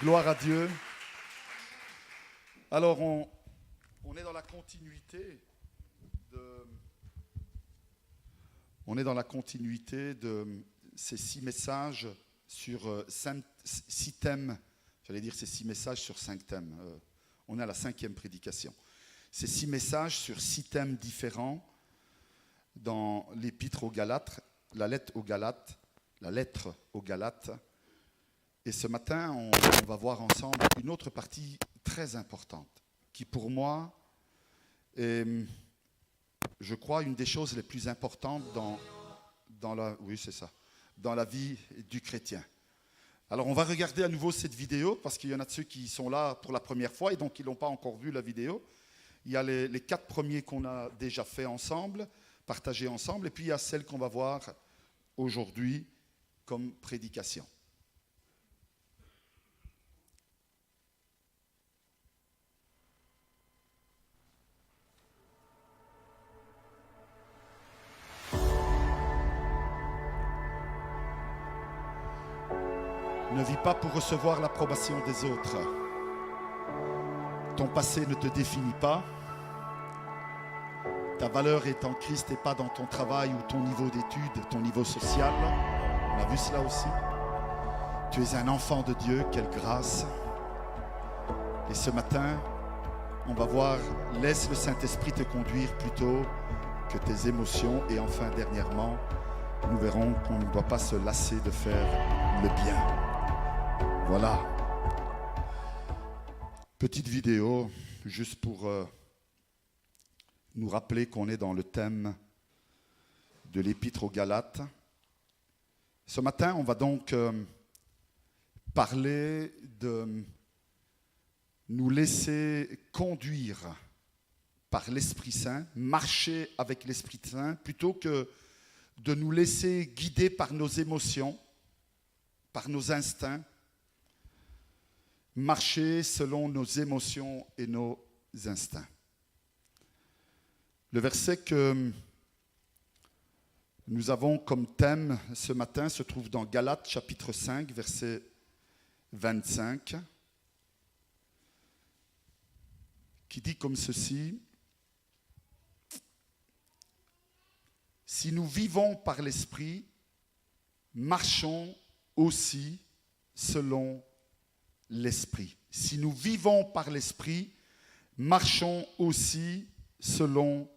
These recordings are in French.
Gloire à Dieu. Alors, on est dans la continuité de ces 6 messages sur 6 thèmes. J'allais dire ces 6 messages sur 5 thèmes. On est à la 5e prédication. Ces 6 messages sur 6 thèmes différents dans l'épître aux Galates, la lettre aux Galates. Et ce matin, on va voir ensemble une autre partie très importante qui, pour moi, est, je crois, une des choses les plus importantes dans la vie du chrétien. Alors, on va regarder à nouveau cette vidéo parce qu'il y en a de ceux qui sont là pour la première fois et donc ils n'ont pas encore vu la vidéo. Il y a les 4 premiers qu'on a déjà fait ensemble, partagés ensemble, et puis il y a celle qu'on va voir aujourd'hui comme prédication. Ne vis pas pour recevoir l'approbation des autres. Ton passé ne te définit pas. Ta valeur est en Christ et pas dans ton travail ou ton niveau d'études, ton niveau social. On a vu cela aussi. Tu es un enfant de Dieu, quelle grâce. Et ce matin, on va voir, laisse le Saint-Esprit te conduire plutôt que tes émotions. Et enfin, dernièrement, nous verrons qu'on ne doit pas se lasser de faire le bien. Voilà. Petite vidéo, juste pour nous rappeler qu'on est dans le thème de l'épître aux Galates. Ce matin, on va donc parler de nous laisser conduire par l'Esprit Saint, marcher avec l'Esprit Saint, plutôt que de nous laisser guider par nos émotions, par nos instincts, marcher selon nos émotions et nos instincts. Le verset que nous avons comme thème ce matin se trouve dans Galates chapitre 5, verset 25, qui dit comme ceci: « Si nous vivons par l'Esprit, marchons aussi selon l'Esprit. » Si nous vivons par l'Esprit, marchons aussi selon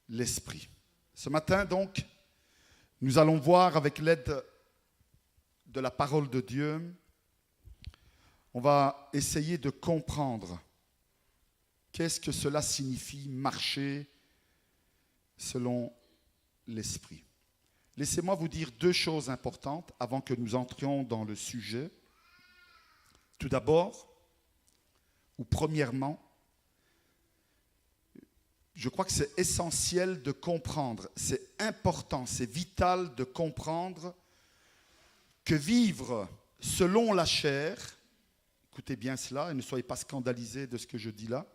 l'Esprit. Ce matin, donc, nous allons voir avec l'aide de la parole de Dieu, on va essayer de comprendre qu'est-ce que cela signifie marcher selon l'Esprit. Laissez-moi vous dire 2 choses importantes avant que nous entrions dans le sujet. Tout d'abord, ou premièrement, je crois que c'est essentiel de comprendre, c'est important, c'est vital de comprendre que vivre selon la chair, écoutez bien cela et ne soyez pas scandalisés de ce que je dis là,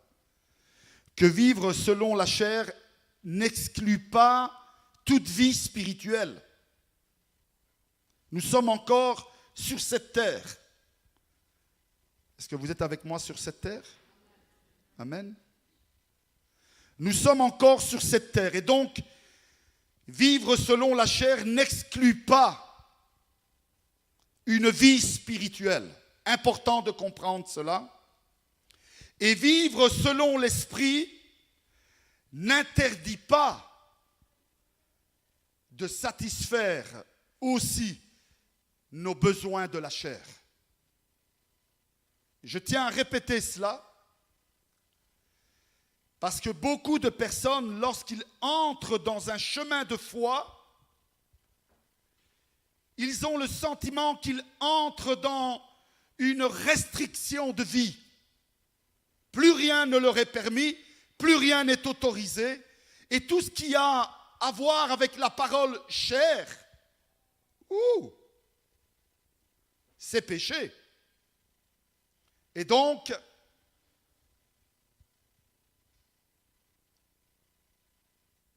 que vivre selon la chair n'exclut pas toute vie spirituelle. Nous sommes encore sur cette terre. Est-ce que vous êtes avec moi sur cette terre? Amen. Nous sommes encore sur cette terre et donc vivre selon la chair n'exclut pas une vie spirituelle. Important de comprendre cela. Et vivre selon l'Esprit n'interdit pas de satisfaire aussi nos besoins de la chair. Je tiens à répéter cela parce que beaucoup de personnes, lorsqu'ils entrent dans un chemin de foi, ils ont le sentiment qu'ils entrent dans une restriction de vie. Plus rien ne leur est permis, plus rien n'est autorisé, et tout ce qui a à voir avec la parole chair, c'est péché. Et donc,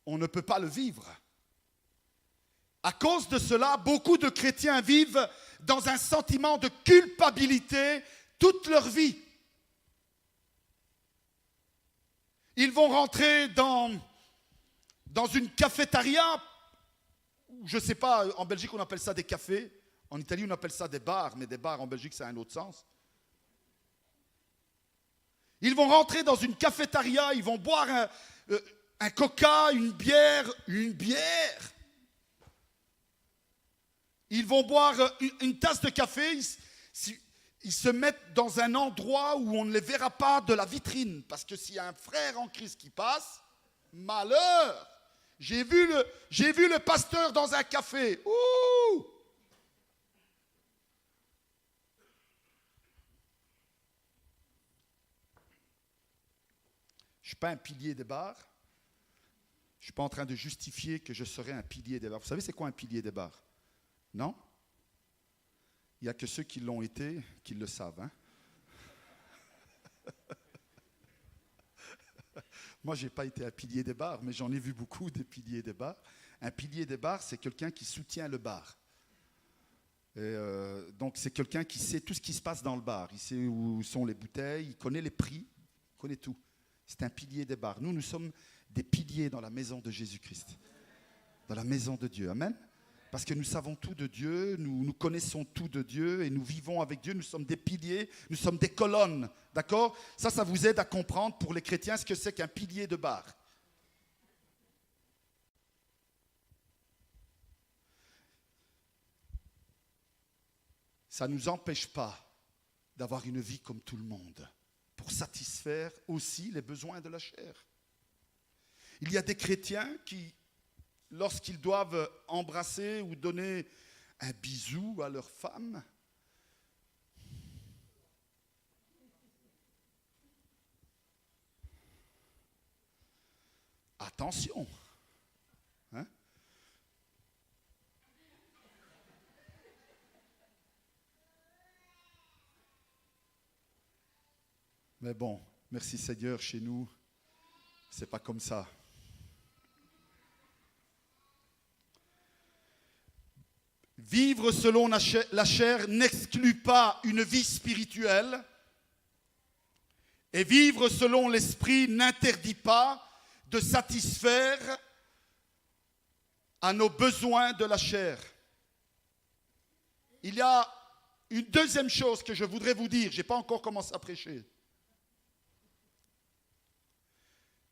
on ne peut pas le vivre. À cause de cela, beaucoup de chrétiens vivent dans un sentiment de culpabilité toute leur vie. Ils vont rentrer dans une cafétéria, je ne sais pas, en Belgique on appelle ça des cafés, en Italie on appelle ça des bars, mais des bars en Belgique ça a un autre sens. Ils vont rentrer dans une cafétéria, ils vont boire un coca, une bière. Ils vont boire une tasse de café, ils se mettent dans un endroit où on ne les verra pas de la vitrine. Parce que s'il y a un frère en Christ qui passe, malheur! J'ai vu le pasteur dans un café. Ouh! Je ne suis pas un pilier des bars. Je ne suis pas en train de justifier que je serais un pilier des bars. Vous savez c'est quoi un pilier des bars? Non? Il n'y a que ceux qui l'ont été qui le savent. Hein? Moi, je n'ai pas été un pilier des bars, mais j'en ai vu beaucoup des piliers des bars. Un pilier des bars, c'est quelqu'un qui soutient le bar. Et donc, c'est quelqu'un qui sait tout ce qui se passe dans le bar. Il sait où sont les bouteilles, il connaît les prix, il connaît tout. C'est un pilier des bars. Nous sommes des piliers dans la maison de Jésus-Christ, dans la maison de Dieu. Amen. Parce que nous savons tout de Dieu, nous connaissons tout de Dieu et nous vivons avec Dieu. Nous sommes des piliers, nous sommes des colonnes. D'accord? Ça vous aide à comprendre pour les chrétiens ce que c'est qu'un pilier de bar. Ça ne nous empêche pas d'avoir une vie comme tout le monde, pour satisfaire aussi les besoins de la chair. Il y a des chrétiens qui, lorsqu'ils doivent embrasser ou donner un bisou à leur femme, attention, hein? Mais bon, merci Seigneur, chez nous, c'est pas comme ça. Vivre selon la chair n'exclut pas une vie spirituelle. Et vivre selon l'esprit n'interdit pas de satisfaire à nos besoins de la chair. Il y a une deuxième chose que je voudrais vous dire. Je n'ai pas encore commencé à prêcher.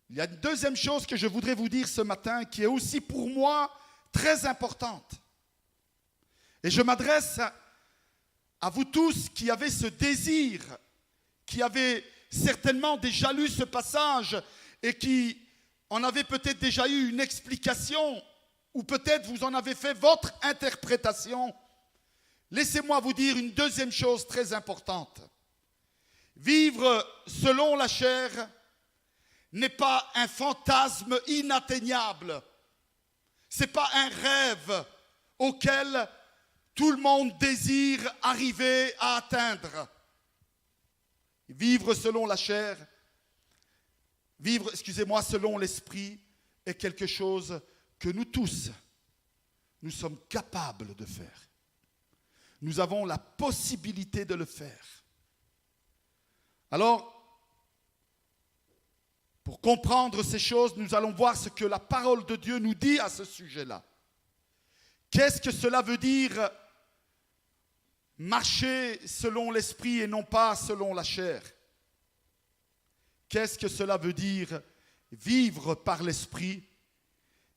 Il y a une deuxième chose que je voudrais vous dire ce matin qui est aussi pour moi très importante. Et je m'adresse à vous tous qui avez ce désir, qui avez certainement déjà lu ce passage et qui en avez peut-être déjà eu une explication ou peut-être vous en avez fait votre interprétation. Laissez-moi vous dire une deuxième chose très importante. Vivre selon la chair n'est pas un fantasme inatteignable. Ce n'est pas un rêve auquel tout le monde désire arriver à atteindre. Vivre selon la chair, selon l'esprit est quelque chose que nous tous, nous sommes capables de faire. Nous avons la possibilité de le faire. Alors, pour comprendre ces choses, nous allons voir ce que la parole de Dieu nous dit à ce sujet-là. Qu'est-ce que cela veut dire marcher selon l'esprit et non pas selon la chair? Qu'est-ce que cela veut dire vivre par l'esprit,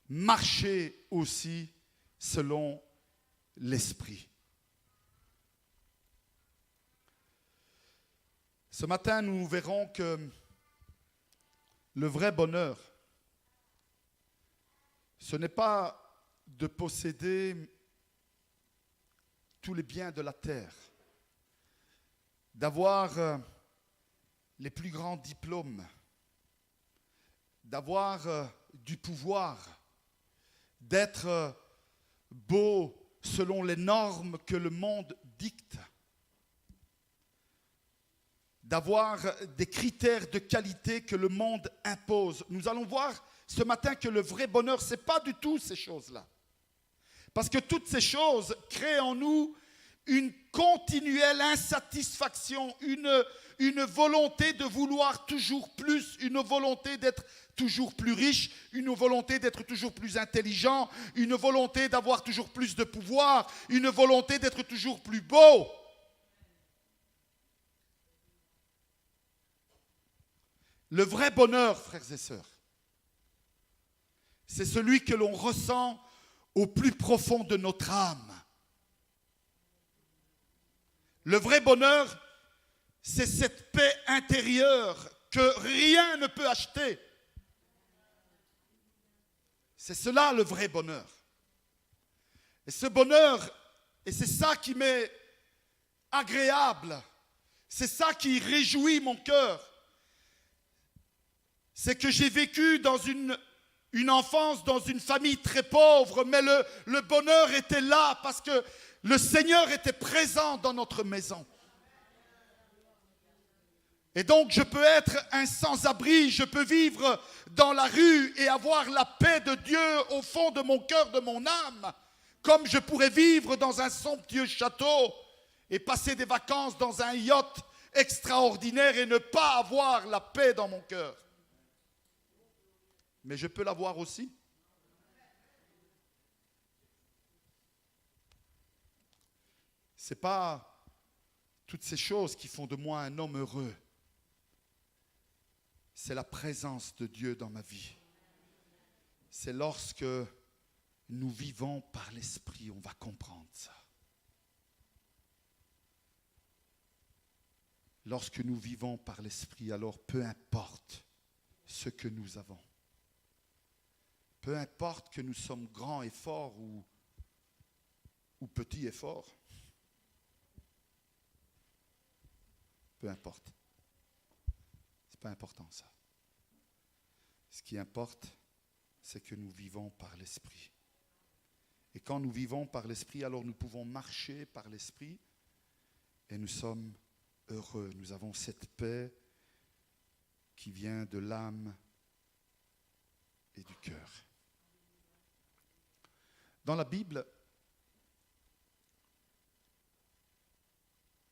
marcher aussi selon l'esprit? Ce matin, nous verrons que le vrai bonheur, ce n'est pas de posséder tous les biens de la terre, d'avoir les plus grands diplômes, d'avoir du pouvoir, d'être beau selon les normes que le monde dicte, d'avoir des critères de qualité que le monde impose. Nous allons voir ce matin que le vrai bonheur, ce n'est pas du tout ces choses-là. Parce que toutes ces choses créent en nous une continuelle insatisfaction, une volonté de vouloir toujours plus, une volonté d'être toujours plus riche, une volonté d'être toujours plus intelligent, une volonté d'avoir toujours plus de pouvoir, une volonté d'être toujours plus beau. Le vrai bonheur, frères et sœurs, c'est celui que l'on ressent au plus profond de notre âme. Le vrai bonheur, c'est cette paix intérieure que rien ne peut acheter. C'est cela le vrai bonheur. Et ce bonheur, et c'est ça qui m'est agréable, c'est ça qui réjouit mon cœur, c'est que j'ai vécu dans une enfance, dans une famille très pauvre, mais le bonheur était là parce que le Seigneur était présent dans notre maison. Et donc je peux être un sans-abri, je peux vivre dans la rue et avoir la paix de Dieu au fond de mon cœur, de mon âme, comme je pourrais vivre dans un somptueux château et passer des vacances dans un yacht extraordinaire et ne pas avoir la paix dans mon cœur. Mais je peux l'avoir aussi. Ce n'est pas toutes ces choses qui font de moi un homme heureux. C'est la présence de Dieu dans ma vie. C'est lorsque nous vivons par l'Esprit, on va comprendre ça. Lorsque nous vivons par l'Esprit, alors peu importe ce que nous avons. Peu importe que nous sommes grands et forts ou petits et forts. Peu importe. Ce n'est pas important ça. Ce qui importe, c'est que nous vivons par l'Esprit. Et quand nous vivons par l'Esprit, alors nous pouvons marcher par l'Esprit et nous sommes heureux. Nous avons cette paix qui vient de l'âme et du cœur. Dans la Bible,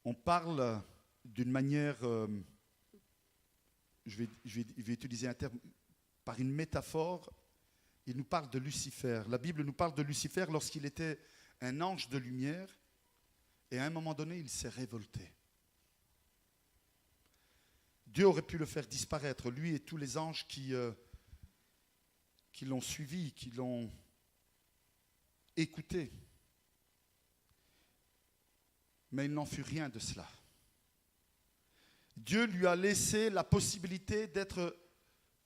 on parle d'une manière, je vais utiliser un terme, par une métaphore, il nous parle de Lucifer. La Bible nous parle de Lucifer lorsqu'il était un ange de lumière et à un moment donné, il s'est révolté. Dieu aurait pu le faire disparaître, lui et tous les anges qui l'ont suivi, qui l'ont écouté. Mais il n'en fut rien de cela. Dieu lui a laissé la possibilité d'être,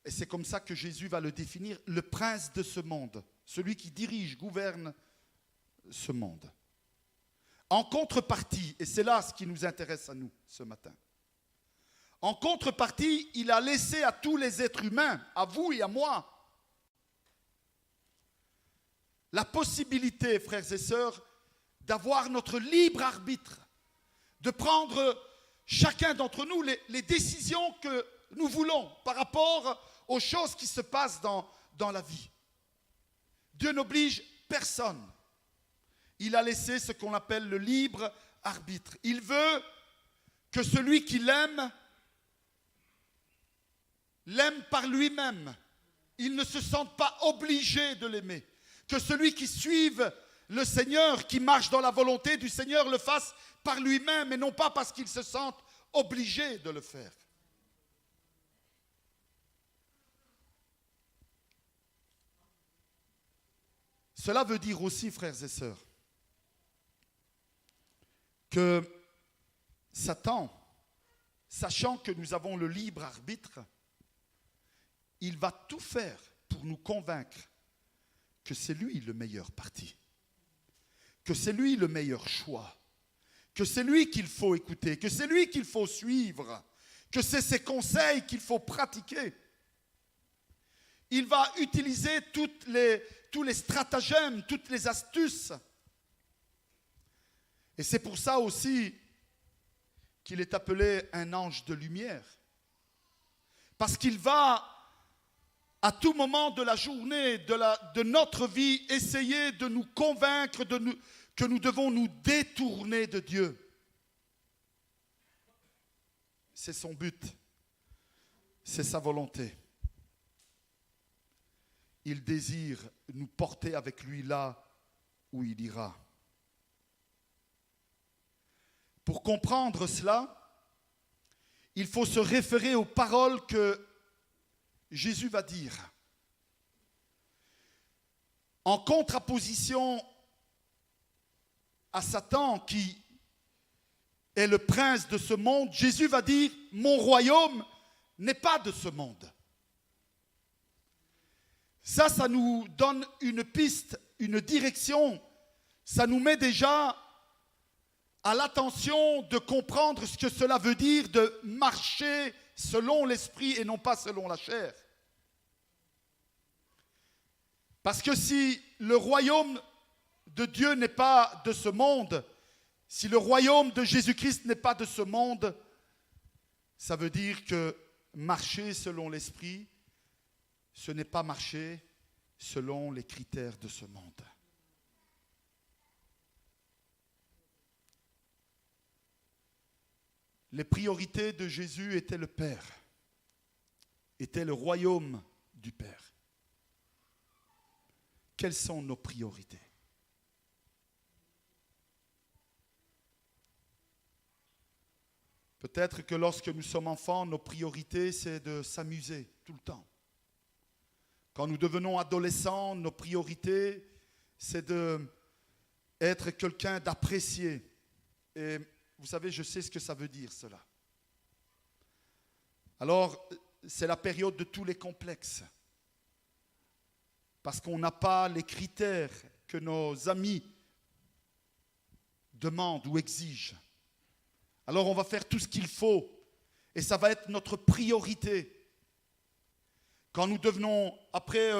et c'est comme ça que Jésus va le définir, le prince de ce monde, celui qui dirige, gouverne ce monde. En contrepartie, et c'est là ce qui nous intéresse à nous ce matin, en contrepartie, il a laissé à tous les êtres humains, à vous et à moi, la possibilité, frères et sœurs, d'avoir notre libre arbitre, de prendre chacun d'entre nous les décisions que nous voulons par rapport aux choses qui se passent dans la vie. Dieu n'oblige personne. Il a laissé ce qu'on appelle le libre arbitre. Il veut que celui qui l'aime par lui-même. Il ne se sente pas obligé de l'aimer. Que celui qui suive le Seigneur, qui marche dans la volonté du Seigneur, le fasse par lui-même et non pas parce qu'il se sente obligé de le faire. Cela veut dire aussi, frères et sœurs, que Satan, sachant que nous avons le libre arbitre, il va tout faire pour nous convaincre que c'est lui le meilleur parti, que c'est lui le meilleur choix, que c'est lui qu'il faut écouter, que c'est lui qu'il faut suivre, que c'est ses conseils qu'il faut pratiquer. Il va utiliser tous les stratagèmes, toutes les astuces. Et c'est pour ça aussi qu'il est appelé un ange de lumière. Parce qu'il va à tout moment de la journée, de notre vie, essayer de nous convaincre que nous devons nous détourner de Dieu. C'est son but. C'est sa volonté. Il désire nous porter avec lui là où il ira. Pour comprendre cela, il faut se référer aux paroles que Jésus va dire. En contraposition à Satan qui est le prince de ce monde, Jésus va dire « Mon royaume n'est pas de ce monde ». Ça nous donne une piste, une direction. Ça nous met déjà à l'attention de comprendre ce que cela veut dire de marcher selon l'esprit et non pas selon la chair. Parce que si le royaume de Dieu n'est pas de ce monde, si le royaume de Jésus-Christ n'est pas de ce monde, ça veut dire que marcher selon l'esprit, ce n'est pas marcher selon les critères de ce monde. Les priorités de Jésus étaient le Père, étaient le royaume du Père. Quelles sont nos priorités? Peut-être que lorsque nous sommes enfants, nos priorités, c'est de s'amuser tout le temps. Quand nous devenons adolescents, nos priorités, c'est d'être quelqu'un d'apprécié. Et vous savez, je sais ce que ça veut dire, cela. Alors, c'est la période de tous les complexes. Parce qu'on n'a pas les critères que nos amis demandent ou exigent. Alors, on va faire tout ce qu'il faut. Et ça va être notre priorité. Quand nous devenons, après,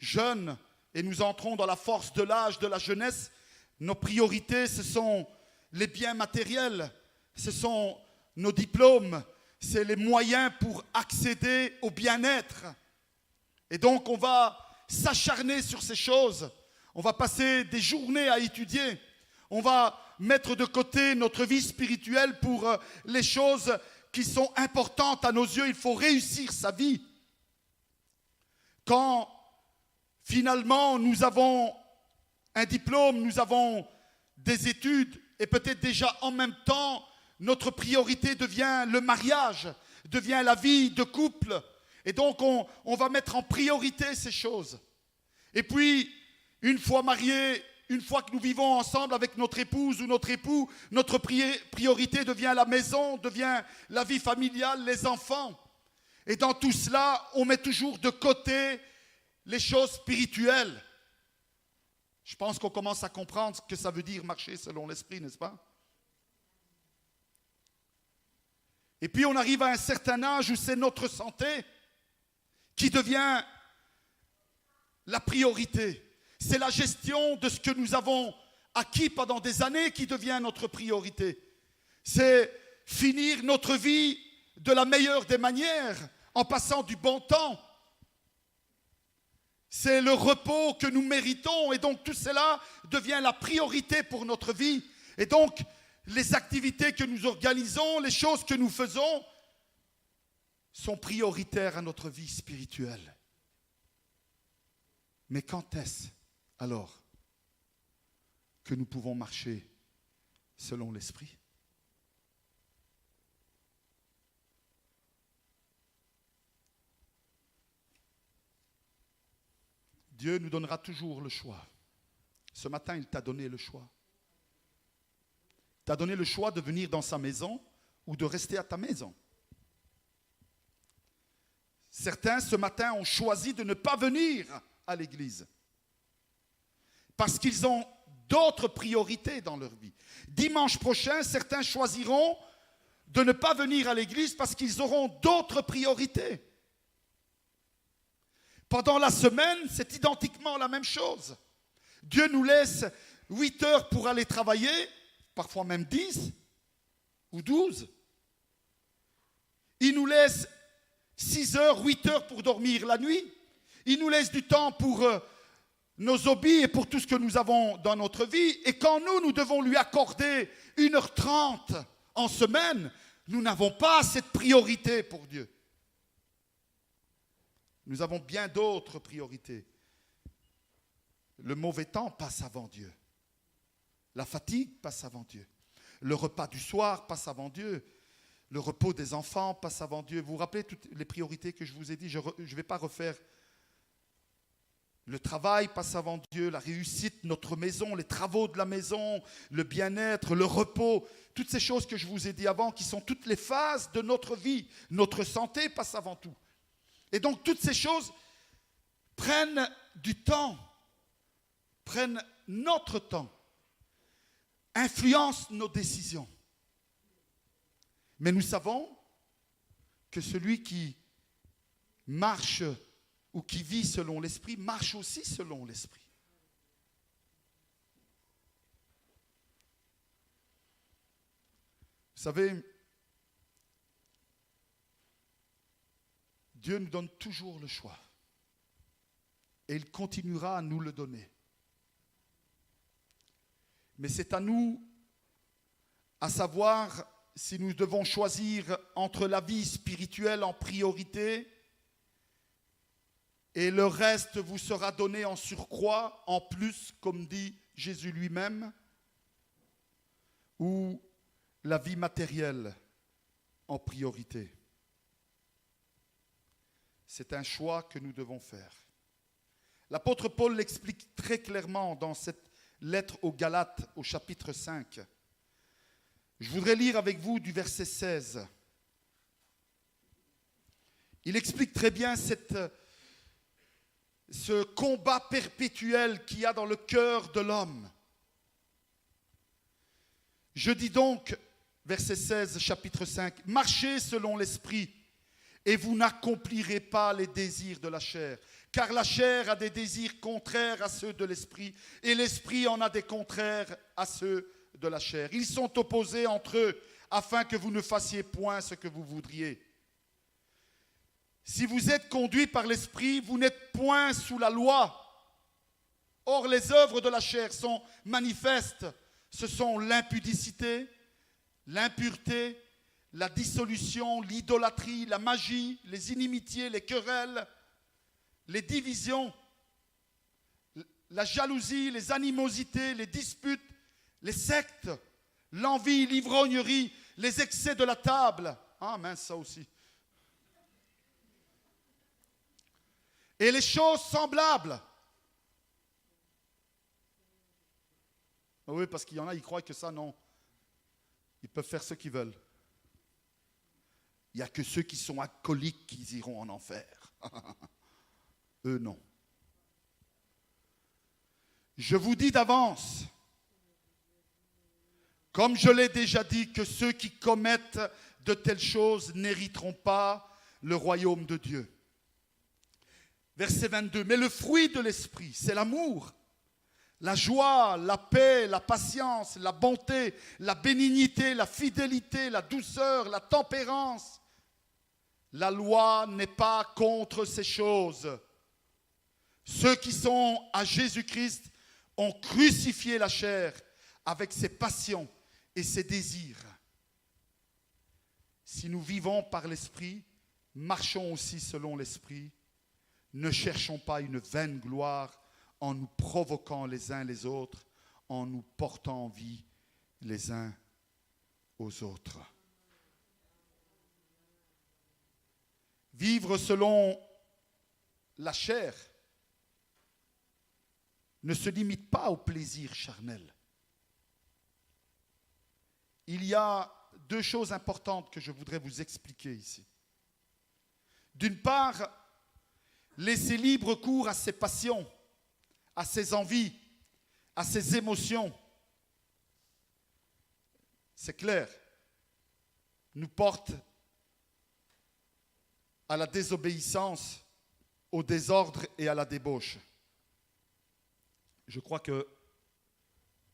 jeunes, et nous entrons dans la force de l'âge, de la jeunesse, nos priorités, ce sont les biens matériels, ce sont nos diplômes, c'est les moyens pour accéder au bien-être. Et donc, on va s'acharner sur ces choses. On va passer des journées à étudier. On va mettre de côté notre vie spirituelle pour les choses qui sont importantes à nos yeux. Il faut réussir sa vie. Quand finalement nous avons un diplôme, nous avons des études et peut-être déjà en même temps notre priorité devient le mariage, devient la vie de couple. Et donc on va mettre en priorité ces choses. Et puis une fois mariés, une fois que nous vivons ensemble avec notre épouse ou notre époux, notre priorité devient la maison, devient la vie familiale, les enfants. Et dans tout cela, on met toujours de côté les choses spirituelles. Je pense qu'on commence à comprendre ce que ça veut dire marcher selon l'esprit, n'est-ce pas? Et puis on arrive à un certain âge où c'est notre santé qui devient la priorité. C'est la gestion de ce que nous avons acquis pendant des années qui devient notre priorité. C'est finir notre vie de la meilleure des manières, en passant du bon temps. C'est le repos que nous méritons et donc tout cela devient la priorité pour notre vie. Et donc, les activités que nous organisons, les choses que nous faisons sont prioritaires à notre vie spirituelle. Mais quand est-ce alors que nous pouvons marcher selon l'esprit? Dieu nous donnera toujours le choix. Ce matin, il t'a donné le choix. Il t'a donné le choix de venir dans sa maison ou de rester à ta maison. Certains, ce matin, ont choisi de ne pas venir à l'église parce qu'ils ont d'autres priorités dans leur vie. Dimanche prochain, certains choisiront de ne pas venir à l'église parce qu'ils auront d'autres priorités. Pendant la semaine, c'est identiquement la même chose. Dieu nous laisse 8 heures pour aller travailler, parfois même 10 ou 12. Il nous laisse 6 heures, 8 heures pour dormir la nuit. Il nous laisse du temps pour nos hobbies et pour tout ce que nous avons dans notre vie. Et quand nous devons lui accorder 1h30 en semaine, nous n'avons pas cette priorité pour Dieu. Nous avons bien d'autres priorités. Le mauvais temps passe avant Dieu. La fatigue passe avant Dieu. Le repas du soir passe avant Dieu. Le repos des enfants passe avant Dieu. Vous vous rappelez toutes les priorités que je vous ai dit? Je ne vais pas refaire. Le travail passe avant Dieu, la réussite, notre maison, les travaux de la maison, le bien-être, le repos. Toutes ces choses que je vous ai dit avant, qui sont toutes les phases de notre vie. Notre santé passe avant tout. Et donc toutes ces choses prennent du temps, prennent notre temps, influencent nos décisions. Mais nous savons que celui qui marche ou qui vit selon l'esprit marche aussi selon l'esprit. Vous savez, Dieu nous donne toujours le choix. Et il continuera à nous le donner. Mais c'est à nous, à savoir si nous devons choisir entre la vie spirituelle en priorité et le reste vous sera donné en surcroît, en plus, comme dit Jésus lui-même, ou la vie matérielle en priorité. C'est un choix que nous devons faire. L'apôtre Paul l'explique très clairement dans cette lettre aux Galates, au chapitre 5. Je voudrais lire avec vous du verset 16. Il explique très bien ce combat perpétuel qu'il y a dans le cœur de l'homme. Je dis donc, verset 16, chapitre 5, « Marchez selon l'esprit, et vous n'accomplirez pas les désirs de la chair. Car la chair a des désirs contraires à ceux de l'esprit, et l'esprit en a des contraires à ceux de la chair. Ils sont opposés entre eux, afin que vous ne fassiez point ce que vous voudriez. Si vous êtes conduits par l'esprit, vous n'êtes point sous la loi. Or, les œuvres de la chair sont manifestes. Ce sont l'impudicité, l'impureté, la dissolution, l'idolâtrie, la magie, les inimitiés, les querelles, les divisions, la jalousie, les animosités, les disputes, les sectes, l'envie, l'ivrognerie, les excès de la table. Ah mince, ça aussi. Et les choses semblables. Oui, parce qu'il y en a, ils croient que ça, non. Ils peuvent faire ce qu'ils veulent. Il n'y a que ceux qui sont alcooliques qui iront en enfer. Eux, non. Je vous dis d'avance, comme je l'ai déjà dit, que ceux qui commettent de telles choses n'hériteront pas le royaume de Dieu. Verset 22. Mais le fruit de l'esprit, c'est l'amour, la joie, la paix, la patience, la bonté, la bénignité, la fidélité, la douceur, la tempérance. La loi n'est pas contre ces choses. Ceux qui sont à Jésus-Christ ont crucifié la chair avec ses passions et ses désirs. Si nous vivons par l'esprit, marchons aussi selon l'esprit. Ne cherchons pas une vaine gloire en nous provoquant les uns les autres, en nous portant envie les uns aux autres. Vivre selon la chair ne se limite pas au plaisir charnel. Il y a deux choses importantes que je voudrais vous expliquer ici. D'une part, laisser libre cours à ses passions, à ses envies, à ses émotions. C'est clair, nous porte à la désobéissance, au désordre et à la débauche. Je crois que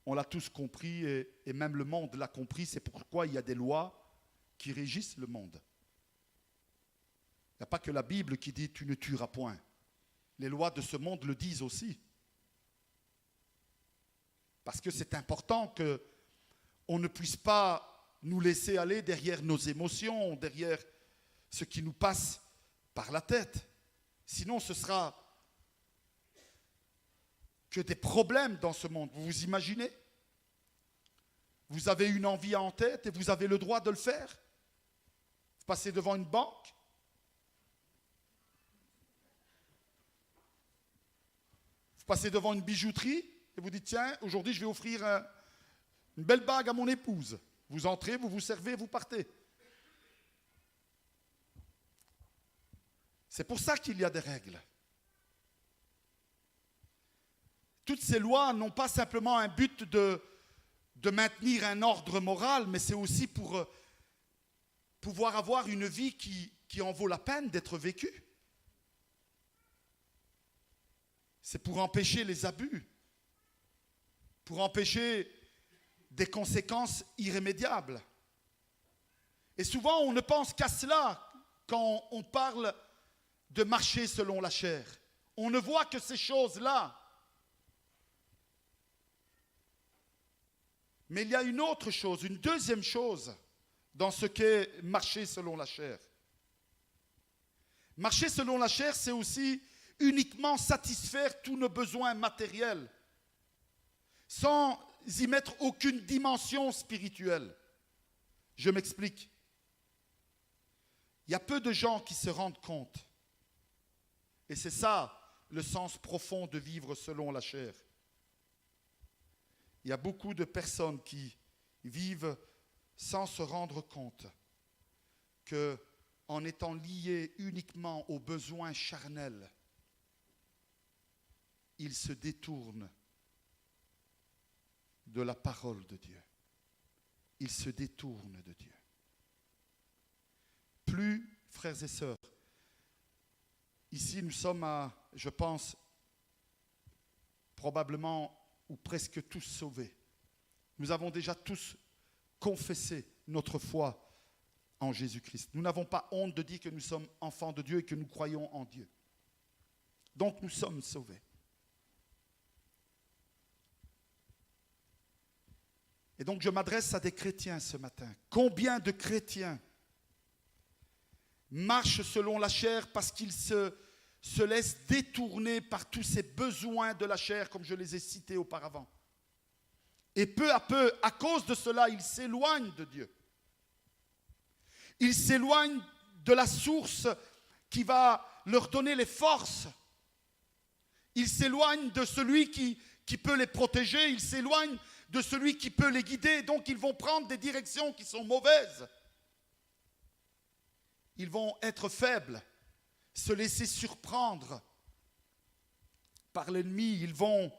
on l'a tous compris et même le monde l'a compris. C'est pourquoi il y a des lois qui régissent le monde. Il n'y a pas que la Bible qui dit « tu ne tueras point ». Les lois de ce monde le disent aussi. Parce que c'est important qu'on ne puisse pas nous laisser aller derrière nos émotions, derrière ce qui nous passe par la tête. Sinon, ce sera que des problèmes dans ce monde. Vous vous imaginez? Vous avez une envie en tête et vous avez le droit de le faire. Vous passez devant une banque. Vous passez devant une bijouterie et vous dites, tiens, aujourd'hui je vais offrir une belle bague à mon épouse. Vous entrez, vous vous servez, vous partez. C'est pour ça qu'il y a des règles. Toutes ces lois n'ont pas simplement un but de maintenir un ordre moral, mais c'est aussi pour pouvoir avoir une vie qui en vaut la peine d'être vécue. C'est pour empêcher les abus, pour empêcher des conséquences irrémédiables. Et souvent, on ne pense qu'à cela quand on parle de marcher selon la chair. On ne voit que ces choses-là. Mais il y a une autre chose, une deuxième chose dans ce qu'est marcher selon la chair. Marcher selon la chair, c'est aussi uniquement satisfaire tous nos besoins matériels, sans y mettre aucune dimension spirituelle. Je m'explique. Il y a peu de gens qui se rendent compte. Et c'est ça le sens profond de vivre selon la chair. Il y a beaucoup de personnes qui vivent sans se rendre compte qu'en étant liées uniquement aux besoins charnels, ils se détournent de la parole de Dieu. Ils se détournent de Dieu. Plus, frères et sœurs, ici nous sommes je pense, probablement ou presque tous sauvés. Nous avons déjà tous confessé notre foi en Jésus-Christ. Nous n'avons pas honte de dire que nous sommes enfants de Dieu et que nous croyons en Dieu. Donc nous sommes sauvés. Et donc je m'adresse à des chrétiens ce matin. Combien de chrétiens marchent selon la chair parce qu'ils se laissent détourner par tous ces besoins de la chair, comme je les ai cités auparavant. Et peu à peu, à cause de cela, ils s'éloignent de Dieu. Ils s'éloignent de la source qui va leur donner les forces. Ils s'éloignent de celui qui peut les protéger. Ils s'éloignent de celui qui peut les guider. Donc ils vont prendre des directions qui sont mauvaises. Ils vont être faibles, se laisser surprendre par l'ennemi. Ils vont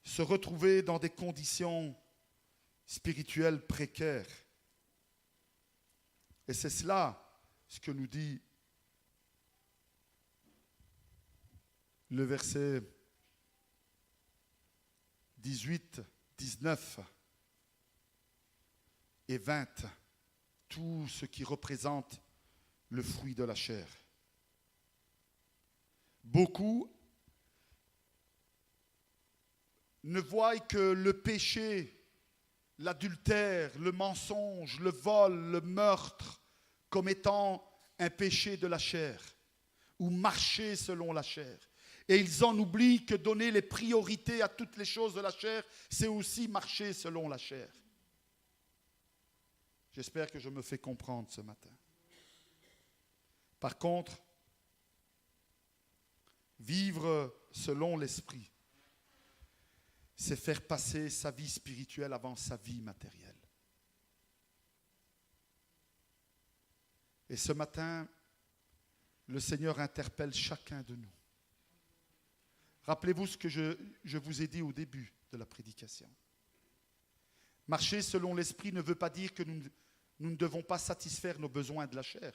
se retrouver dans des conditions spirituelles précaires. Et c'est cela ce que nous dit le verset 18, 19 et 20, tout ce qui représente le fruit de la chair. Beaucoup ne voient que le péché, l'adultère, le mensonge, le vol, le meurtre comme étant un péché de la chair ou marcher selon la chair. Et ils en oublient que donner les priorités à toutes les choses de la chair, c'est aussi marcher selon la chair. J'espère que je me fais comprendre ce matin. Par contre, vivre selon l'esprit, c'est faire passer sa vie spirituelle avant sa vie matérielle. Et ce matin, le Seigneur interpelle chacun de nous. Rappelez-vous ce que je vous ai dit au début de la prédication. Marcher selon l'esprit ne veut pas dire que nous ne devons pas satisfaire nos besoins de la chair.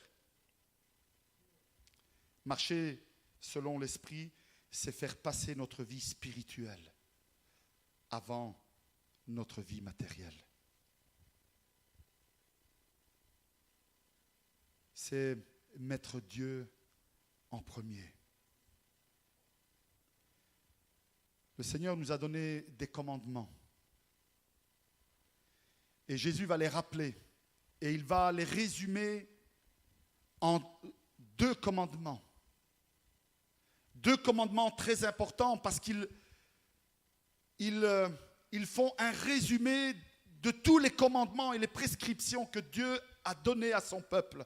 Marcher selon l'esprit, c'est faire passer notre vie spirituelle avant notre vie matérielle. C'est mettre Dieu en premier. Le Seigneur nous a donné des commandements. Et Jésus va les rappeler. Et il va les résumer en 2 commandements. 2 commandements très importants parce qu'ils font un résumé de tous les commandements et les prescriptions que Dieu a données à son peuple.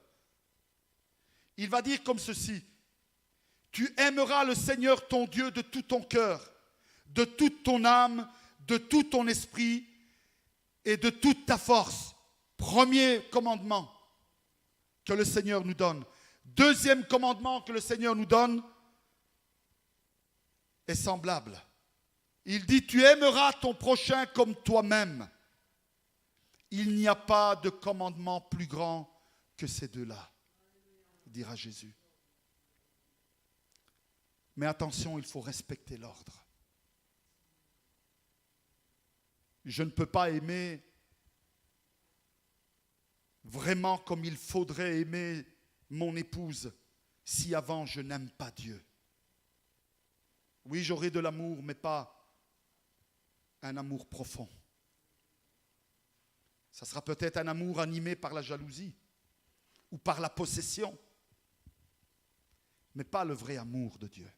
Il va dire comme ceci: tu aimeras le Seigneur ton Dieu de tout ton cœur, de toute ton âme, de tout ton esprit et de toute ta force. Premier commandement que le Seigneur nous donne. Deuxième commandement que le Seigneur nous donne est semblable. Il dit, tu aimeras ton prochain comme toi-même. Il n'y a pas de commandement plus grand que ces 2-là, dira Jésus. Mais attention, il faut respecter l'ordre. Je ne peux pas aimer vraiment comme il faudrait aimer mon épouse si avant je n'aime pas Dieu. Oui, j'aurai de l'amour, mais pas un amour profond. Ça sera peut-être un amour animé par la jalousie ou par la possession, mais pas le vrai amour de Dieu.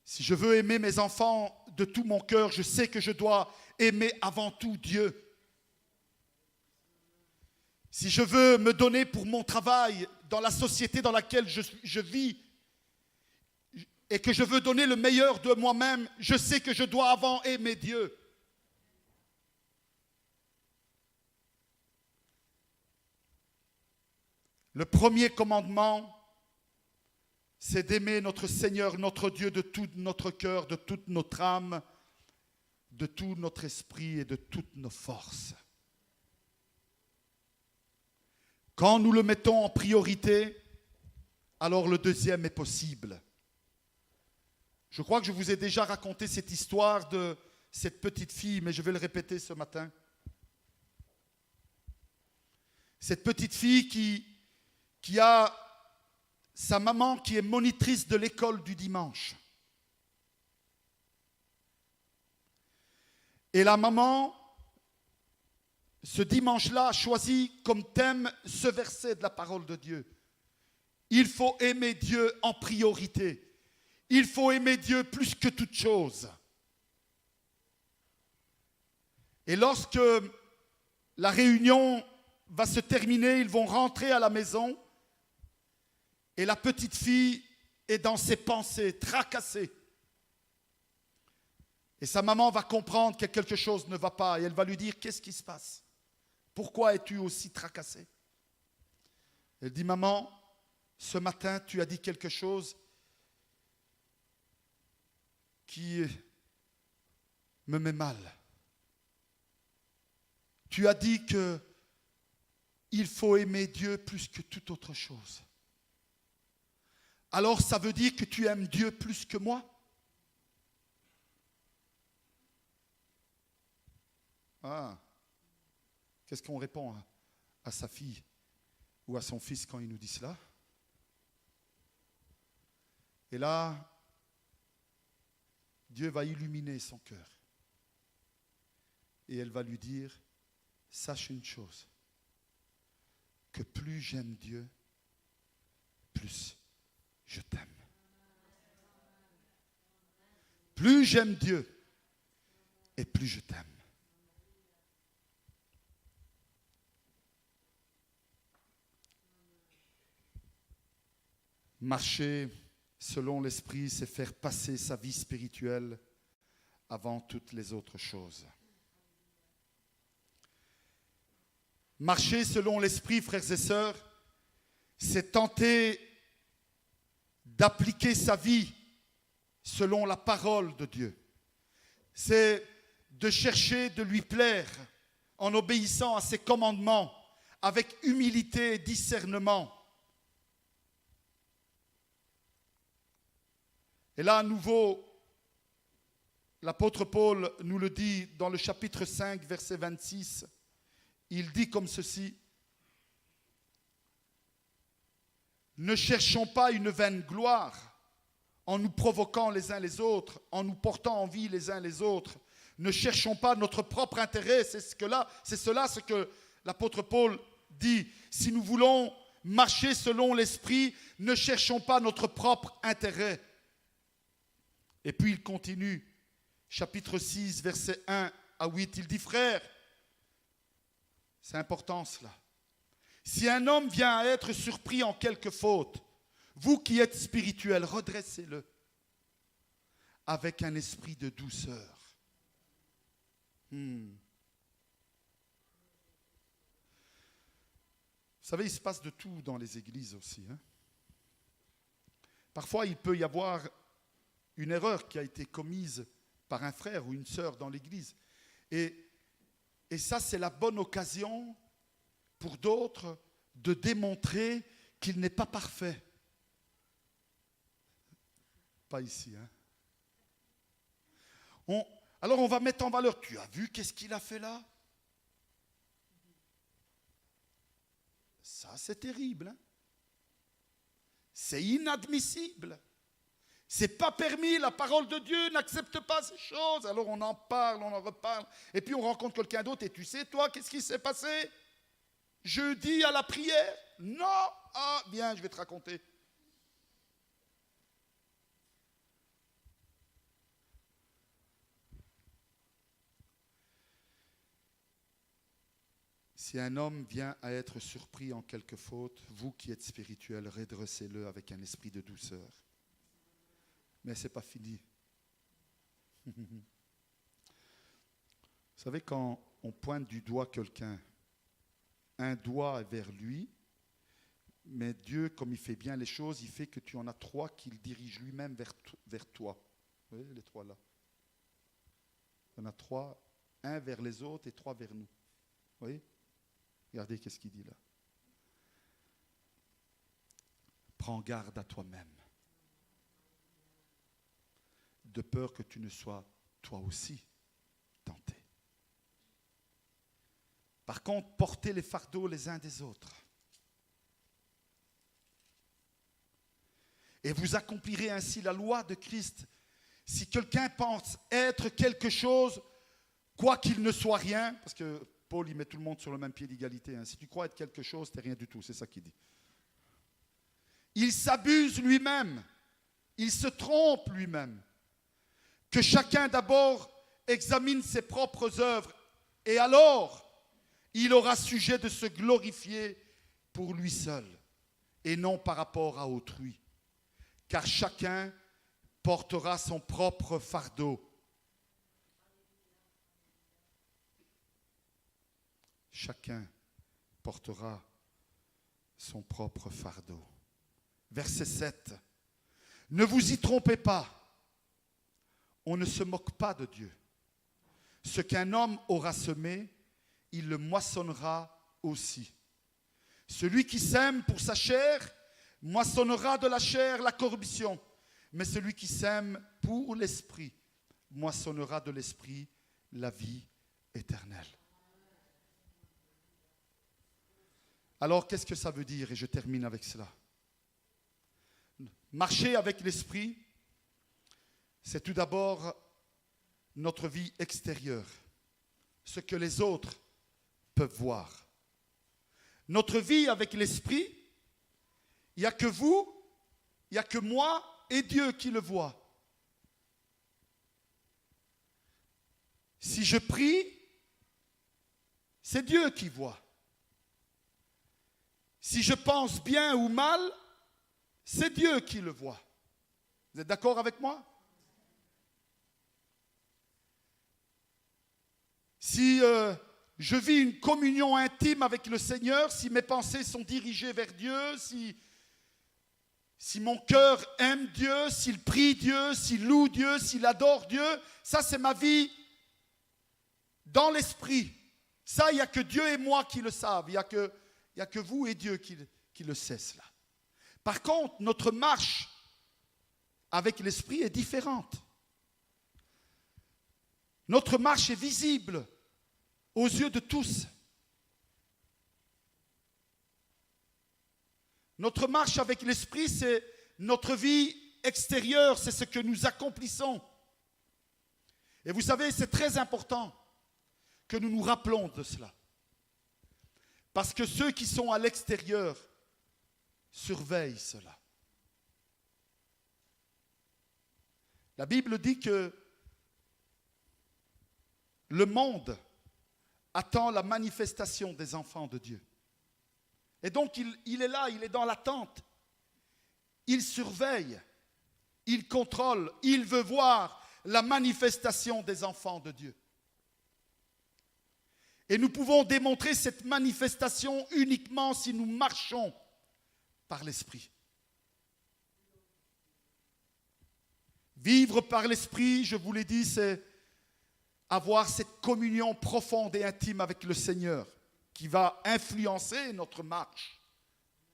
Si je veux aimer mes enfants de tout mon cœur, je sais que je dois aimer avant tout Dieu. Si je veux me donner pour mon travail dans la société dans laquelle je vis et que je veux donner le meilleur de moi-même, je sais que je dois avant aimer Dieu. Le premier commandement, c'est d'aimer notre Seigneur, notre Dieu de tout notre cœur, de toute notre âme, de tout notre esprit et de toutes nos forces. Quand nous le mettons en priorité, alors le deuxième est possible. Je crois que je vous ai déjà raconté cette histoire de cette petite fille, mais je vais le répéter ce matin. Cette petite fille qui a sa maman qui est monitrice de l'école du dimanche. Et la maman, ce dimanche-là, a choisi comme thème ce verset de la parole de Dieu. Il faut aimer Dieu en priorité. Il faut aimer Dieu plus que toute chose. Et lorsque la réunion va se terminer, ils vont rentrer à la maison. Et la petite fille est dans ses pensées, tracassée. Et sa maman va comprendre que quelque chose ne va pas. Et elle va lui dire, qu'est-ce qui se passe? Pourquoi es-tu aussi tracassée? Elle dit, maman, ce matin, tu as dit quelque chose qui me met mal. Tu as dit qu'il faut aimer Dieu plus que toute autre chose. Alors ça veut dire que tu aimes Dieu plus que moi? Ah, qu'est-ce qu'on répond à sa fille ou à son fils quand il nous dit cela? Et là, Dieu va illuminer son cœur. Et elle va lui dire, sache une chose, que plus j'aime Dieu, plus je t'aime. Plus j'aime Dieu et plus je t'aime. Marcher selon l'Esprit, c'est faire passer sa vie spirituelle avant toutes les autres choses. Marcher selon l'Esprit, frères et sœurs, c'est tenter d'appliquer sa vie selon la parole de Dieu. C'est de chercher de lui plaire en obéissant à ses commandements avec humilité et discernement. Et là, à nouveau, l'apôtre Paul nous le dit dans le chapitre 5, verset 26. Il dit comme ceci, Ne cherchons pas une vaine gloire en nous provoquant les uns les autres, en nous portant envie les uns les autres. Ne cherchons pas notre propre intérêt. C'est cela ce que l'apôtre Paul dit. Si nous voulons marcher selon l'esprit, ne cherchons pas notre propre intérêt. Et puis il continue, chapitre 6, versets 1 à 8, il dit, frères, c'est important cela. Si un homme vient à être surpris en quelque faute, vous qui êtes spirituels, redressez-le avec un esprit de douceur. Vous savez, il se passe de tout dans les églises aussi. Parfois, il peut y avoir une erreur qui a été commise par un frère ou une sœur dans l'église. Et ça, c'est la bonne occasion pour d'autres de démontrer qu'il n'est pas parfait. Pas ici. Alors on va mettre en valeur. Tu as vu qu'est-ce qu'il a fait là? Ça, c'est terrible. C'est inadmissible. C'est pas permis, la parole de Dieu n'accepte pas ces choses. Alors on en parle, on en reparle. Et puis on rencontre quelqu'un d'autre et tu sais, toi, qu'est-ce qui s'est passé jeudi à la prière? Non. Ah, bien, je vais te raconter. Si un homme vient à être surpris en quelque faute, vous qui êtes spirituels, redressez-le avec un esprit de douceur. Mais ce n'est pas fini. Vous savez, quand on pointe du doigt quelqu'un, un doigt est vers lui, mais Dieu, comme il fait bien les choses, il fait que tu en as trois qu'il dirige lui-même vers toi. Vous voyez les trois là? Il y en a trois, un vers les autres et trois vers nous. Vous voyez? Regardez qu'est-ce qu'il dit là. Prends garde à toi-même, de peur que tu ne sois toi aussi tenté. Par contre, portez les fardeaux les uns des autres. Et vous accomplirez ainsi la loi de Christ. Si quelqu'un pense être quelque chose, quoi qu'il ne soit rien, parce que Paul, il met tout le monde sur le même pied d'égalité. Si tu crois être quelque chose, tu n'es rien du tout, c'est ça qu'il dit. Il s'abuse lui-même, il se trompe lui-même. Que chacun d'abord examine ses propres œuvres, et alors il aura sujet de se glorifier pour lui seul, et non par rapport à autrui. Car chacun portera son propre fardeau. Chacun portera son propre fardeau. Verset 7. Ne vous y trompez pas. On ne se moque pas de Dieu. Ce qu'un homme aura semé, il le moissonnera aussi. Celui qui sème pour sa chair, moissonnera de la chair la corruption. Mais celui qui sème pour l'esprit, moissonnera de l'esprit la vie éternelle. Alors, qu'est-ce que ça veut dire? Et je termine avec cela. Marcher avec l'esprit, c'est tout d'abord notre vie extérieure, ce que les autres peuvent voir. Notre vie avec l'esprit, il n'y a que vous, il n'y a que moi et Dieu qui le voit. Si je prie, c'est Dieu qui voit. Si je pense bien ou mal, c'est Dieu qui le voit. Vous êtes d'accord avec moi? Si je vis une communion intime avec le Seigneur, si mes pensées sont dirigées vers Dieu, si mon cœur aime Dieu, s'il prie Dieu, s'il loue Dieu, s'il adore Dieu, ça c'est ma vie dans l'esprit. Ça, il n'y a que Dieu et moi qui le savent. Il n'y a que vous et Dieu qui le sait cela. Par contre, notre marche avec l'esprit est différente. Notre marche est visible aux yeux de tous. Notre marche avec l'Esprit, c'est notre vie extérieure, c'est ce que nous accomplissons. Et vous savez, c'est très important que nous nous rappelons de cela. Parce que ceux qui sont à l'extérieur surveillent cela. La Bible dit que le monde attend la manifestation des enfants de Dieu. Et donc il est là, il est dans l'attente. Il surveille, il contrôle, il veut voir la manifestation des enfants de Dieu. Et nous pouvons démontrer cette manifestation uniquement si nous marchons par l'Esprit. Vivre par l'Esprit, je vous l'ai dit, c'est avoir cette communion profonde et intime avec le Seigneur qui va influencer notre marche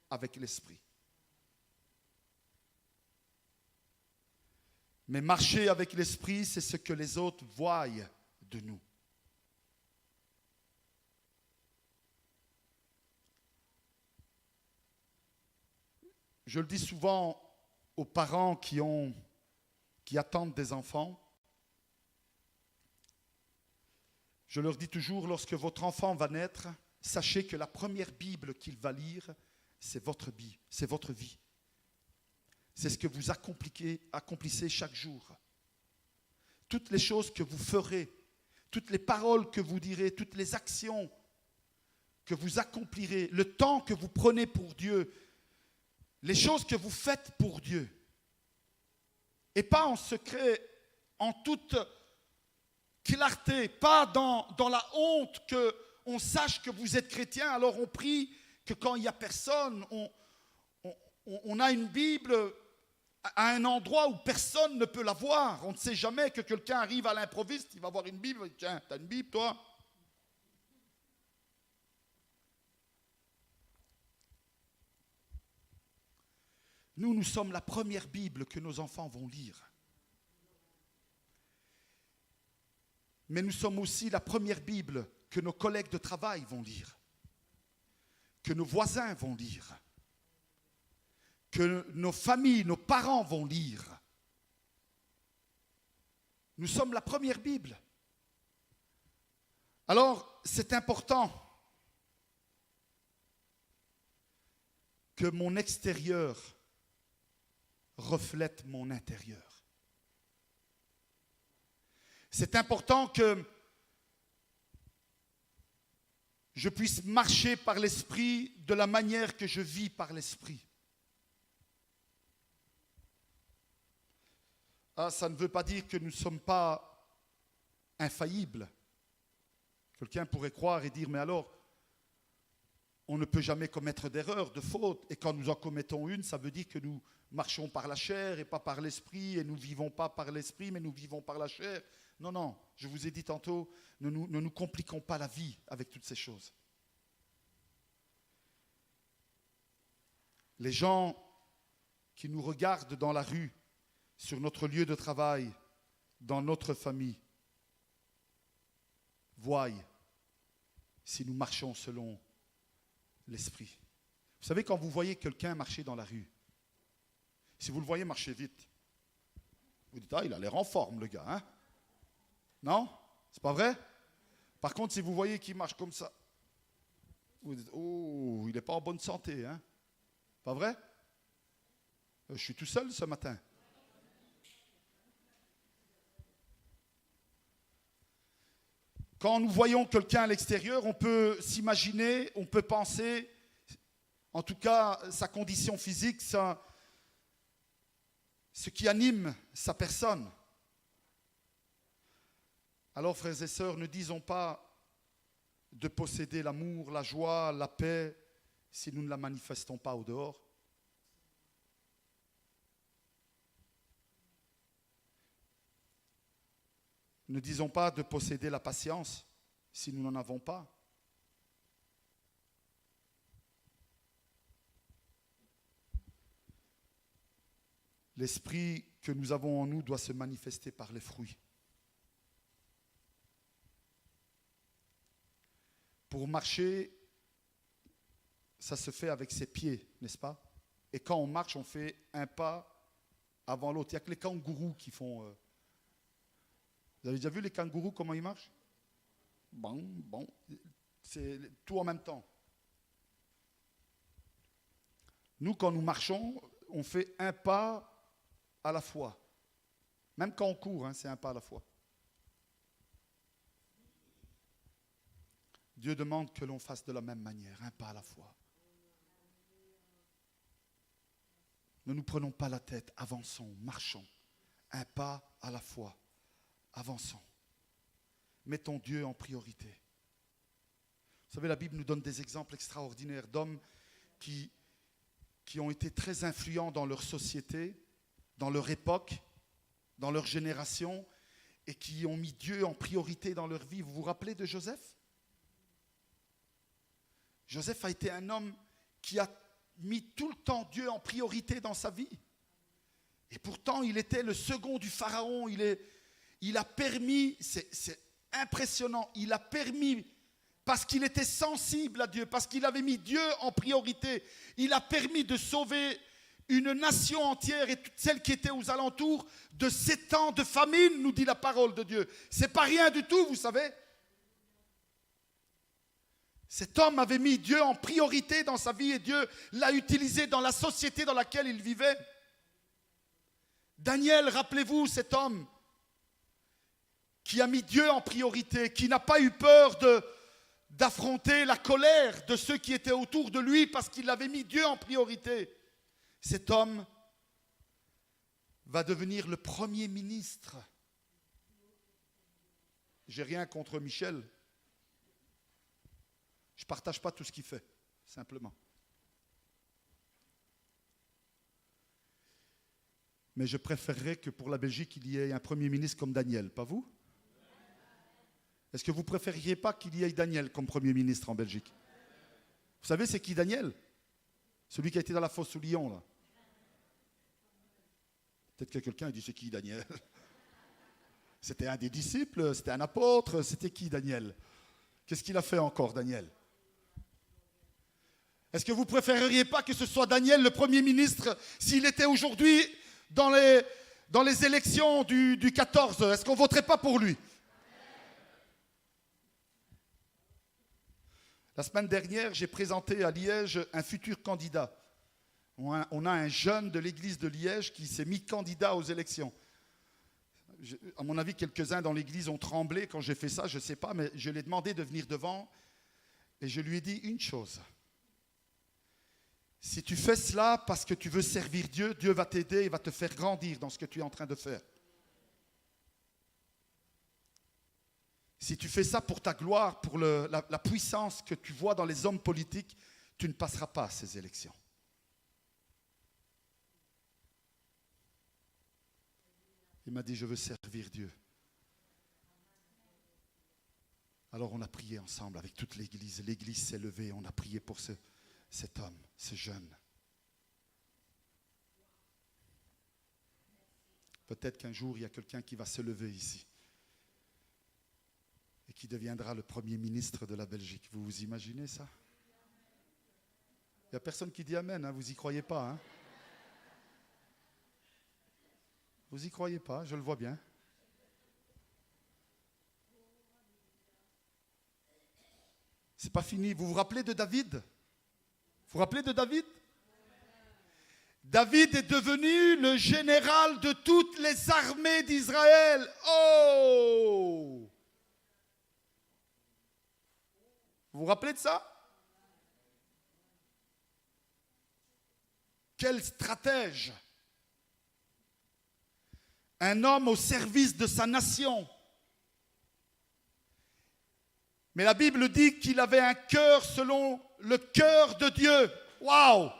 avec l'Esprit. Mais marcher avec l'Esprit, c'est ce que les autres voient de nous. Je le dis souvent aux parents qui attendent des enfants. Je leur dis toujours, lorsque votre enfant va naître, sachez que la première Bible qu'il va lire, c'est votre vie. C'est ce que vous accomplissez chaque jour. Toutes les choses que vous ferez, toutes les paroles que vous direz, toutes les actions que vous accomplirez, le temps que vous prenez pour Dieu, les choses que vous faites pour Dieu. Et pas en secret, en toute clarté, pas dans la honte qu'on sache que vous êtes chrétien. Alors on prie que quand il n'y a personne, on a une Bible à un endroit où personne ne peut la voir. On ne sait jamais que quelqu'un arrive à l'improviste, il va voir une Bible, il dit, tiens, t'as une Bible toi? Nous sommes la première Bible que nos enfants vont lire. Mais nous sommes aussi la première Bible que nos collègues de travail vont lire, que nos voisins vont lire, que nos familles, nos parents vont lire. Nous sommes la première Bible. Alors, c'est important que mon extérieur reflète mon intérieur. C'est important que je puisse marcher par l'Esprit de la manière que je vis par l'Esprit. Ah, ça ne veut pas dire que nous ne sommes pas infaillibles. Quelqu'un pourrait croire et dire, mais alors, on ne peut jamais commettre d'erreur, de faute. Et quand nous en commettons une, ça veut dire que nous marchons par la chair et pas par l'esprit, et nous ne vivons pas par l'esprit, mais nous vivons par la chair. Non, non, je vous ai dit tantôt, ne nous compliquons pas la vie avec toutes ces choses. Les gens qui nous regardent dans la rue, sur notre lieu de travail, dans notre famille, voient si nous marchons selon l'esprit. Vous savez, quand vous voyez quelqu'un marcher dans la rue, si vous le voyez marcher vite, vous dites, ah, il a l'air en forme, le gars, hein? Non? C'est pas vrai? Par contre, si vous voyez qu'il marche comme ça, vous dites, oh, il n'est pas en bonne santé, hein? Pas vrai? Je suis tout seul ce matin. Quand nous voyons quelqu'un à l'extérieur, on peut s'imaginer, on peut penser, en tout cas sa condition physique, ce qui anime sa personne. Alors, frères et sœurs, ne disons pas de posséder l'amour, la joie, la paix, si nous ne la manifestons pas au dehors. Ne disons pas de posséder la patience si nous n'en avons pas. L'esprit que nous avons en nous doit se manifester par les fruits. Pour marcher, ça se fait avec ses pieds, n'est-ce pas? Et quand on marche, on fait un pas avant l'autre. Il n'y a que les kangourous qui font... Vous avez déjà vu les kangourous, comment ils marchent? Bon, c'est tout en même temps. Nous, quand nous marchons, on fait un pas à la fois. Même quand on court, c'est un pas à la fois. Dieu demande que l'on fasse de la même manière, un pas à la fois. Ne nous prenons pas la tête, avançons, marchons, un pas à la fois, avançons. Mettons Dieu en priorité. Vous savez, la Bible nous donne des exemples extraordinaires d'hommes qui ont été très influents dans leur société, dans leur époque, dans leur génération, et qui ont mis Dieu en priorité dans leur vie. Vous vous rappelez de Joseph? Joseph a été un homme qui a mis tout le temps Dieu en priorité dans sa vie. Et pourtant, il était le second du Pharaon. Il a permis, c'est impressionnant, il a permis, parce qu'il était sensible à Dieu, parce qu'il avait mis Dieu en priorité, il a permis de sauver une nation entière et toutes celles qui étaient aux alentours de 7 ans de famine, nous dit la parole de Dieu. C'est pas rien du tout, vous savez. Cet homme avait mis Dieu en priorité dans sa vie et Dieu l'a utilisé dans la société dans laquelle il vivait. Daniel, rappelez-vous, cet homme qui a mis Dieu en priorité, qui n'a pas eu peur d'affronter la colère de ceux qui étaient autour de lui parce qu'il avait mis Dieu en priorité. Cet homme va devenir le premier ministre. J'ai rien contre Michel. Je ne partage pas tout ce qu'il fait, simplement. Mais je préférerais que pour la Belgique, il y ait un Premier ministre comme Daniel, pas vous? Est-ce que vous ne préfériez pas qu'il y ait Daniel comme Premier ministre en Belgique? Vous savez, c'est qui Daniel? Celui qui a été dans la fosse au lion, là. Peut-être que quelqu'un a dit, c'est qui Daniel? C'était un des disciples, c'était un apôtre, c'était qui Daniel? Qu'est-ce qu'il a fait encore, Daniel? Est-ce que vous ne préféreriez pas que ce soit Daniel, le Premier ministre, s'il était aujourd'hui dans les élections du 14? Est-ce qu'on ne voterait pas pour lui? La semaine dernière, j'ai présenté à Liège un futur candidat. On a un jeune de l'église de Liège qui s'est mis candidat aux élections. À mon avis, quelques-uns dans l'église ont tremblé quand j'ai fait ça, je ne sais pas, mais je lui ai demandé de venir devant et je lui ai dit une chose. Si tu fais cela parce que tu veux servir Dieu, Dieu va t'aider et va te faire grandir dans ce que tu es en train de faire. Si tu fais ça pour ta gloire, pour la puissance que tu vois dans les hommes politiques, tu ne passeras pas à ces élections. Il m'a dit, je veux servir Dieu. Alors on a prié ensemble avec toute l'église. L'église s'est levée, on a prié pour cet homme, ce jeune. Peut-être qu'un jour, il y a quelqu'un qui va se lever ici et qui deviendra le Premier ministre de la Belgique. Vous vous imaginez ça? Il n'y a personne qui dit Amen, vous n'y croyez pas. Vous n'y croyez pas, je le vois bien. C'est pas fini. Vous vous rappelez de David? Vous vous rappelez de David? David est devenu le général de toutes les armées d'Israël. Oh! Vous vous rappelez de ça? Quel stratège! Un homme au service de sa nation. Mais la Bible dit qu'il avait un cœur selon le cœur de Dieu. Waouh!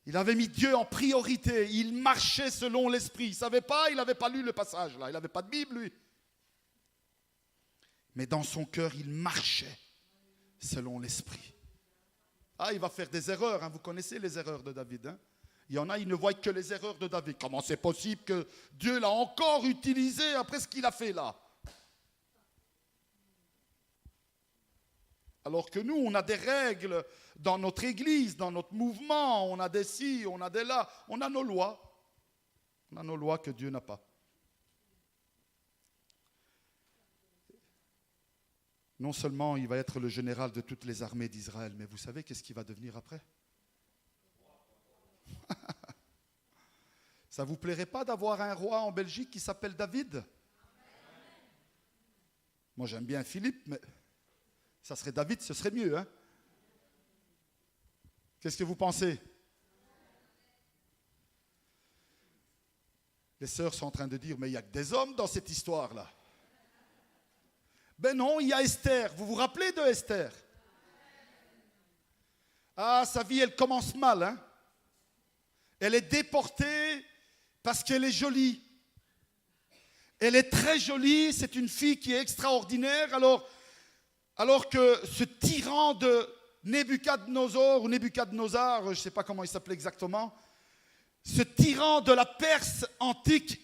Il avait mis Dieu en priorité. Il marchait selon l'esprit. Il ne savait pas, il n'avait pas lu le passage là. Il n'avait pas de Bible, lui. Mais dans son cœur, il marchait selon l'esprit. Ah, il va faire des erreurs. Vous connaissez les erreurs de David. Il y en a, ils ne voient que les erreurs de David. Comment c'est possible que Dieu l'a encore utilisé après ce qu'il a fait là? Alors que nous, on a des règles dans notre église, dans notre mouvement, on a des ci, on a des là, on a nos lois. On a nos lois que Dieu n'a pas. Non seulement il va être le général de toutes les armées d'Israël, mais vous savez qu'est-ce qu'il va devenir après? Ça ne vous plairait pas d'avoir un roi en Belgique qui s'appelle David? Moi j'aime bien Philippe, mais ça serait David, ce serait mieux. Hein? Qu'est-ce que vous pensez? Les sœurs sont en train de dire, mais il n'y a que des hommes dans cette histoire-là. Ben non, il y a Esther. Vous vous rappelez de Esther? Ah, sa vie, elle commence mal. Hein? Elle est déportée parce qu'elle est jolie. Elle est très jolie, c'est une fille qui est extraordinaire. Alors que ce tyran de Nebuchadnezzar, ou Nebuchadnezzar, je ne sais pas comment il s'appelait exactement, ce tyran de la Perse antique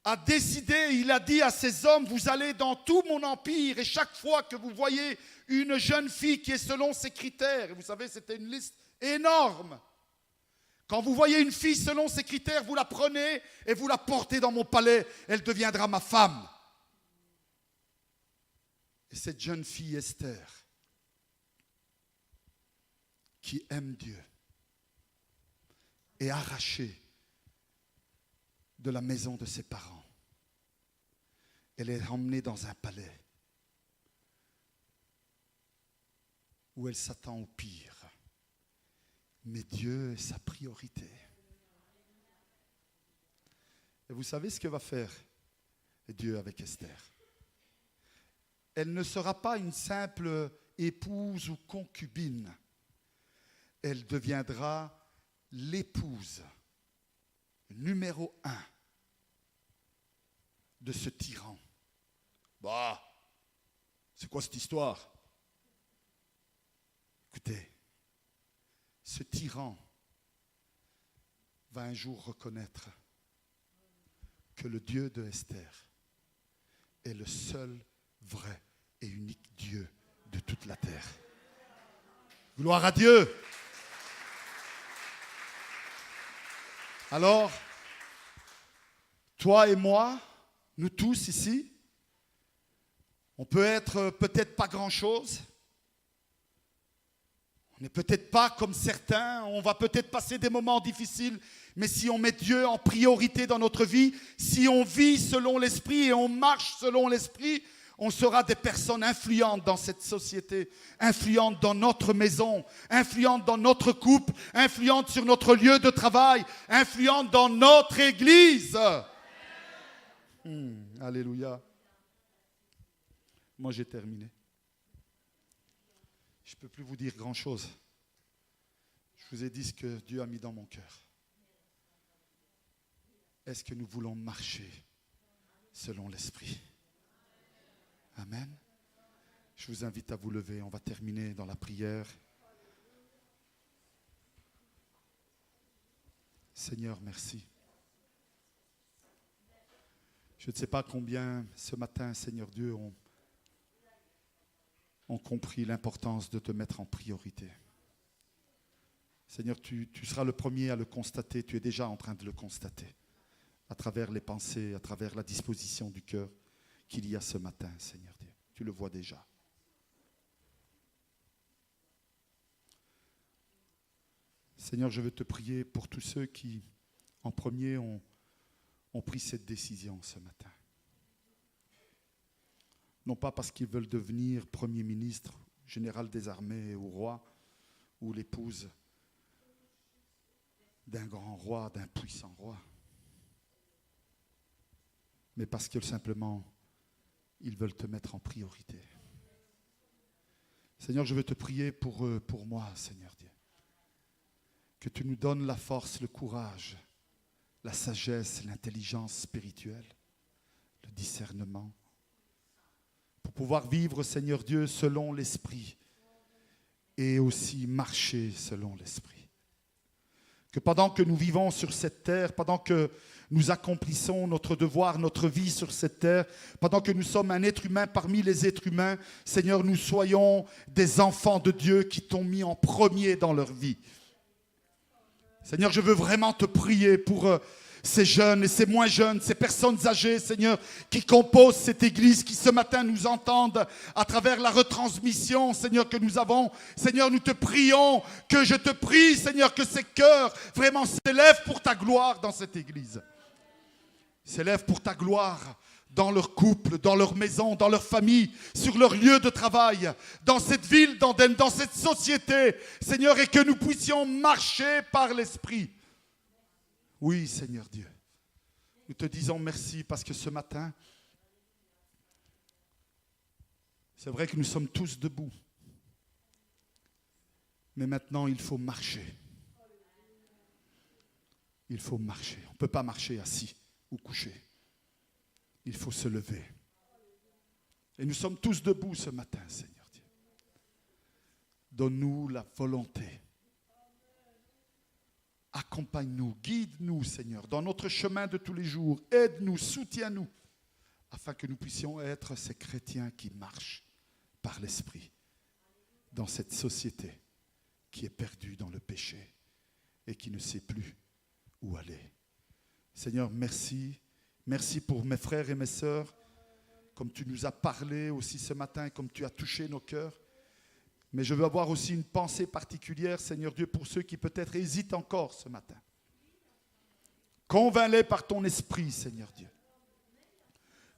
a décidé, il a dit à ses hommes, vous allez dans tout mon empire et chaque fois que vous voyez une jeune fille qui est selon ses critères, et vous savez c'était une liste énorme, quand vous voyez une fille selon ses critères, vous la prenez et vous la portez dans mon palais, elle deviendra ma femme. Et cette jeune fille Esther, qui aime Dieu, est arrachée de la maison de ses parents. Elle est emmenée dans un palais où elle s'attend au pire. Mais Dieu est sa priorité. Et vous savez ce que va faire Dieu avec Esther? Elle ne sera pas une simple épouse ou concubine. Elle deviendra l'épouse numéro 1 de ce tyran. Bah, c'est quoi cette histoire? Écoutez, ce tyran va un jour reconnaître que le Dieu de Esther est le seul vrai et unique Dieu de toute la terre. Gloire à Dieu. Alors, toi et moi, nous tous ici, on peut être peut-être pas grand-chose. On n'est peut-être pas comme certains, on va peut-être passer des moments difficiles, mais si on met Dieu en priorité dans notre vie, si on vit selon l'Esprit et on marche selon l'Esprit, on sera des personnes influentes dans cette société, influentes dans notre maison, influentes dans notre couple, influentes sur notre lieu de travail, influentes dans notre église. Alléluia. Moi, j'ai terminé. Je ne peux plus vous dire grand-chose. Je vous ai dit ce que Dieu a mis dans mon cœur. Est-ce que nous voulons marcher selon l'Esprit? Amen. Je vous invite à vous lever. On va terminer dans la prière. Seigneur, merci. Je ne sais pas combien ce matin, Seigneur Dieu, ont compris l'importance de te mettre en priorité. Seigneur, tu seras le premier à le constater. Tu es déjà en train de le constater à travers les pensées, à travers la disposition du cœur qu'il y a ce matin, Seigneur Dieu. Tu le vois déjà. Seigneur, je veux te prier pour tous ceux qui, en premier, ont pris cette décision ce matin. Non pas parce qu'ils veulent devenir Premier ministre, général des armées ou roi, ou l'épouse d'un grand roi, d'un puissant roi, mais parce que simplement, ils veulent te mettre en priorité. Seigneur, je veux te prier pour eux, pour moi, Seigneur Dieu. Que tu nous donnes la force, le courage, la sagesse, l'intelligence spirituelle, le discernement, pour pouvoir vivre, Seigneur Dieu, selon l'Esprit et aussi marcher selon l'Esprit. que pendant que nous vivons sur cette terre, pendant que nous accomplissons notre devoir, notre vie sur cette terre, pendant que nous sommes un être humain parmi les êtres humains, Seigneur, nous soyons des enfants de Dieu qui t'ont mis en premier dans leur vie. Seigneur, je veux vraiment te prier pour ces jeunes et ces moins jeunes, ces personnes âgées, Seigneur, qui composent cette église, qui ce matin nous entendent à travers la retransmission, Seigneur, que nous avons. Seigneur, nous te prions, que je te prie, Seigneur, que ces cœurs vraiment s'élèvent pour ta gloire dans cette église. S'élèvent pour ta gloire dans leur couple, dans leur maison, dans leur famille, sur leur lieu de travail, dans cette ville d'Andenne, dans cette société, Seigneur, et que nous puissions marcher par l'Esprit. Oui, Seigneur Dieu, nous te disons merci parce que ce matin, c'est vrai que nous sommes tous debout, mais maintenant il faut marcher. Il faut marcher. On ne peut pas marcher assis ou couché. Il faut se lever. Et nous sommes tous debout ce matin, Seigneur Dieu. Donne-nous la volonté. Accompagne-nous, guide-nous, Seigneur, dans notre chemin de tous les jours. Aide-nous, soutiens-nous, afin que nous puissions être ces chrétiens qui marchent par l'Esprit dans cette société qui est perdue dans le péché et qui ne sait plus où aller. Seigneur, merci. Merci pour mes frères et mes sœurs, comme tu nous as parlé aussi ce matin, comme tu as touché nos cœurs. Mais je veux avoir aussi une pensée particulière, Seigneur Dieu, pour ceux qui peut-être hésitent encore ce matin. Convainc-les par ton esprit, Seigneur Dieu,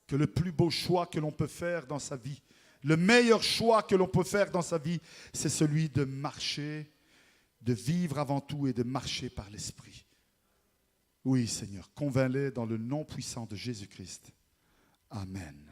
que le plus beau choix que l'on peut faire dans sa vie, le meilleur choix que l'on peut faire dans sa vie, c'est celui de marcher, de vivre avant tout et de marcher par l'esprit. Oui, Seigneur, convainc-les dans le nom puissant de Jésus-Christ. Amen.